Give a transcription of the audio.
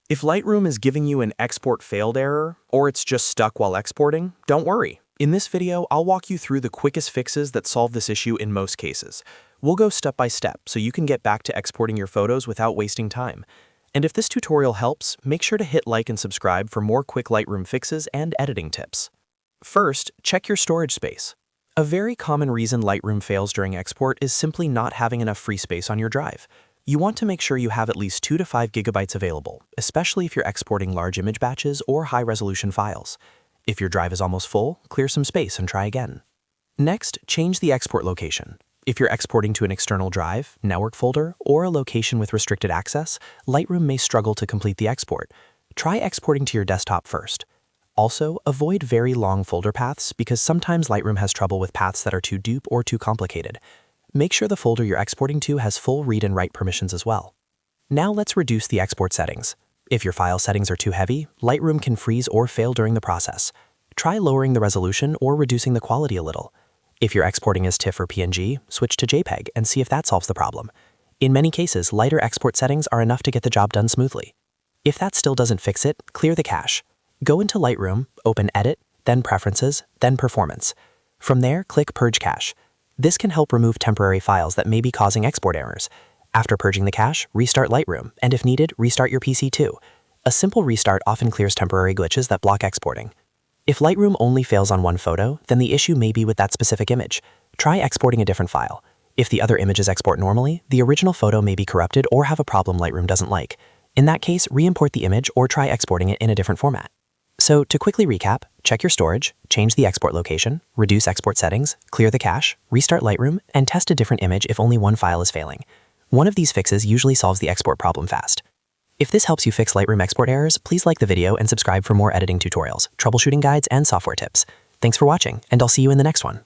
If Lightroom is giving you an export failed error, or it's just stuck while exporting, don't worry. In this video, I'll walk you through the quickest fixes that solve this issue in most cases. We'll go step by step so you can get back to exporting your photos without wasting time. And if this tutorial helps, make sure to hit like and subscribe for more quick Lightroom fixes and editing tips. First, check your storage space. A very common reason Lightroom fails during export is simply not having enough free space on your drive. You want to make sure you have at least 2 to 5 gigabytes available, especially if you're exporting large image batches or high-resolution files. If your drive is almost full, clear some space and try again. Next, change the export location. If you're exporting to an external drive, network folder, or a location with restricted access, Lightroom may struggle to complete the export. Try exporting to your desktop first. Also, avoid very long folder paths because sometimes Lightroom has trouble with paths that are too deep or too complicated. Make sure the folder you're exporting to has full read and write permissions as well. Now let's reduce the export settings. If your file settings are too heavy, Lightroom can freeze or fail during the process. Try lowering the resolution or reducing the quality a little. If you're exporting as TIFF or PNG, switch to JPEG and see if that solves the problem. In many cases, lighter export settings are enough to get the job done smoothly. If that still doesn't fix it, clear the cache. Go into Lightroom, open Edit, then Preferences, then Performance. From there, click Purge Cache. This can help remove temporary files that may be causing export errors. After purging the cache, restart Lightroom, and if needed, restart your PC too. A simple restart often clears temporary glitches that block exporting. If Lightroom only fails on one photo, then the issue may be with that specific image. Try exporting a different file. If the other images export normally, the original photo may be corrupted or have a problem Lightroom doesn't like. In that case, re-import the image or try exporting it in a different format. So, to quickly recap, check your storage, change the export location, reduce export settings, clear the cache, restart Lightroom, and test a different image if only one file is failing. One of these fixes usually solves the export problem fast. If this helps you fix Lightroom export errors, please like the video and subscribe for more editing tutorials, troubleshooting guides, and software tips. Thanks for watching, and I'll see you in the next one.